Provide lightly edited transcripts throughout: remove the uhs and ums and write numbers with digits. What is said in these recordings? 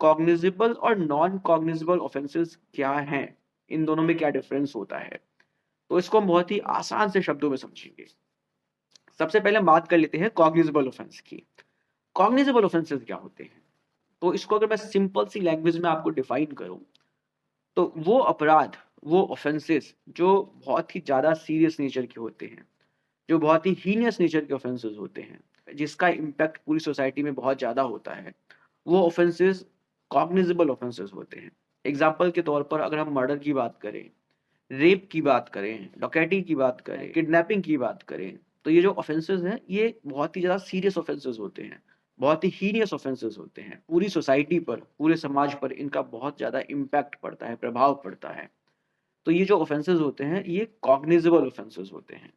Cognizable और non cognizable offences क्या हैं? इन दोनों में क्या डिफरेंस होता है? तो इसको हम बहुत ही आसान से शब्दों में समझेंगे। सबसे पहले हम बात कर लेते हैं कॉग्निजेबल ऑफेंस की। कॉग्निजेबल ऑफेंसेस क्या होते हैं? तो इसको अगर मैं सिंपल सी लैंग्वेज में आपको डिफाइन करूँ, तो वो अपराध, वो ऑफेंसेस जो बहुत ही ज़्यादा सीरियस नेचर के होते हैं, जो बहुत ही हीनियस नेचर के ऑफेंसेस होते हैं, जिसका इम्पैक्ट पूरी सोसाइटी में बहुत ज़्यादा होता है, वो ऑफेंसेस कॉग्निजेबल ऑफेंसेस होते हैं। एग्ज़ाम्पल के तौर पर अगर हम मर्डर की बात करें, रेप की बात करें, डकैती की बात करें, किडनैपिंग की बात करें, तो ये जो ऑफेंसेस हैं, ये बहुत ही ज़्यादा सीरियस ऑफेंसेस होते हैं, बहुत ही हीनियस ऑफेंसेस होते हैं। पूरी सोसाइटी पर, पूरे समाज पर इनका बहुत ज़्यादा इम्पैक्ट पड़ता है, प्रभाव पड़ता है। तो ये जो ऑफेंसेस होते हैं, ये कॉग्निजेबल ऑफेंसेस होते हैं।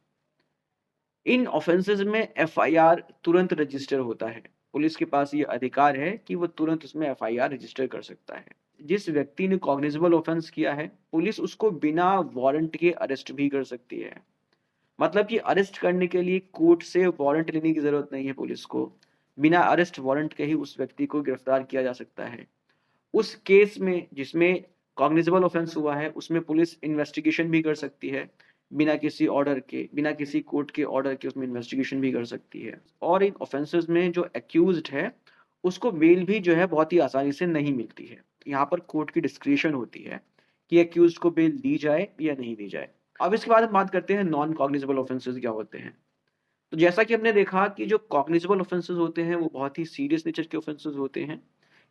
इन ऑफेंसेस में एफआईआर तुरंत रजिस्टर होता है। पुलिस के पास ये अधिकार है कि वो तुरंत उसमें एफआईआर रजिस्टर कर सकता है। जिस व्यक्ति ने कॉग्निजेबल ऑफेंस किया है, पुलिस उसको बिना वारंट के अरेस्ट भी कर सकती है। मतलब कि अरेस्ट करने के लिए कोर्ट से वारंट लेने की ज़रूरत नहीं है पुलिस को। बिना अरेस्ट वारंट के ही उस व्यक्ति को गिरफ्तार किया जा सकता है। उस केस में जिसमें कॉग्निजेबल ऑफेंस हुआ है, उसमें पुलिस इन्वेस्टिगेशन भी कर सकती है। बिना किसी ऑर्डर के, बिना किसी कोर्ट के ऑर्डर के उसमें इन्वेस्टिगेशन भी कर सकती है। और इन ऑफेंसेस में जो एक्यूज्ड है, उसको बेल भी जो है बहुत ही आसानी से नहीं मिलती है। यहाँ पर कोर्ट की डिस्क्रिशन होती है कि एक्यूज्ड को बेल दी जाए या नहीं दी जाए। अब इसके बाद हम बात करते हैं नॉन कॉग्निजेबल ऑफेंसेस क्या होते हैं। तो जैसा कि हमने देखा कि जो कॉग्निजेबल ऑफेंसेस होते हैं, वो बहुत ही सीरियस नेचर के ऑफेंसेस होते हैं।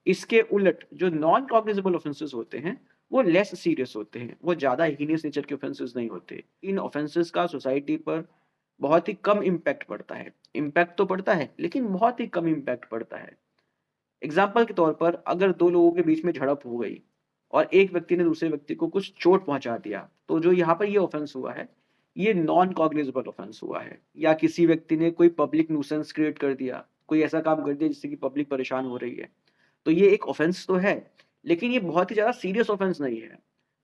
इसके उलट जो नॉन कॉग्निजेबल ऑफेंसेस होते हैं, वो लेस सीरियस होते हैं, वो ज़्यादा हीनियस नेचर के ऑफेंसेस नहीं होते। इन ऑफेंसेस का सोसाइटी पर बहुत ही कम इम्पैक्ट पड़ता है। इम्पैक्ट तो पड़ता है, लेकिन बहुत ही कम इम्पैक्ट पड़ता है। एग्ज़ाम्पल के तौर पर अगर 2 लोगों के बीच में झड़प हो गई और एक व्यक्ति ने दूसरे व्यक्ति को कुछ चोट पहुँचा दिया, तो जो यहाँ पर ये ऑफेंस हुआ है, ये नॉन कॉग्निजेबल ऑफेंस हुआ है। या किसी व्यक्ति ने कोई पब्लिक न्यूसेंस क्रिएट कर दिया, कोई ऐसा काम कर दिया जिससे कि पब्लिक परेशान हो रही है। तो ये एक ऑफेंस तो है, लेकिन ये बहुत ही ज़्यादा सीरियस ऑफेंस नहीं है।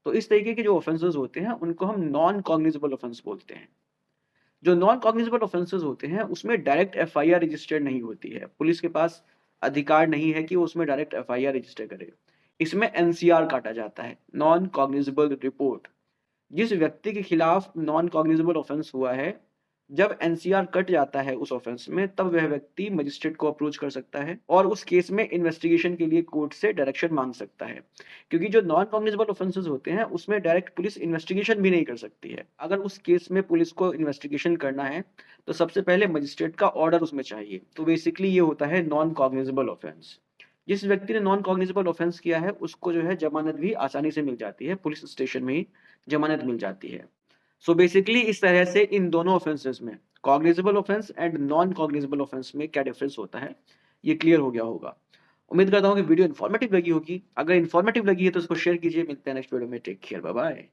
तो इस तरीके के जो ऑफेंसेस होते हैं, उनको हम नॉन कॉग्निजेबल ऑफेंस बोलते हैं। जो नॉन कॉग्निजेबल ऑफेंसेस होते हैं, उसमें डायरेक्ट एफआईआर रजिस्टर्ड नहीं होती है। पुलिस के पास अधिकार नहीं है कि वो उसमें डायरेक्ट एफआईआर रजिस्टर करे। इसमें एनसीआर काटा जाता है, नॉन कॉग्निजेबल रिपोर्ट। जिस व्यक्ति के खिलाफ नॉन कॉग्निजेबल ऑफेंस हुआ है, जब एनसीआर कट जाता है उस ऑफेंस में, तब वह व्यक्ति मजिस्ट्रेट को अप्रोच कर सकता है और उस केस में इन्वेस्टिगेशन के लिए कोर्ट से डायरेक्शन मांग सकता है। क्योंकि जो नॉन कॉग्निजेबल ऑफेंसेस होते हैं, उसमें डायरेक्ट पुलिस इन्वेस्टिगेशन भी नहीं कर सकती है। अगर उस केस में पुलिस को इन्वेस्टिगेशन करना है, तो सबसे पहले मजिस्ट्रेट का ऑर्डर उसमें चाहिए। तो बेसिकली ये होता है नॉन कॉग्निजेबल ऑफेंस। जिस व्यक्ति ने नॉन कॉग्निजेबल ऑफेंस किया है, उसको जो है जमानत भी आसानी से मिल जाती है, पुलिस स्टेशन में ही जमानत मिल जाती है। सो बेसिकली इस तरह से इन दोनों ऑफेंसेस में, cognizable offence and non cognizable offence में क्या डिफरेंस होता है, ये क्लियर हो गया होगा। उम्मीद करता हूँ कि वीडियो इन्फॉर्मेटिव लगी होगी। अगर इन्फॉर्मेटिव लगी है तो उसको शेयर कीजिए। मिलते हैं नेक्स्ट वीडियो में। Take care, bye bye.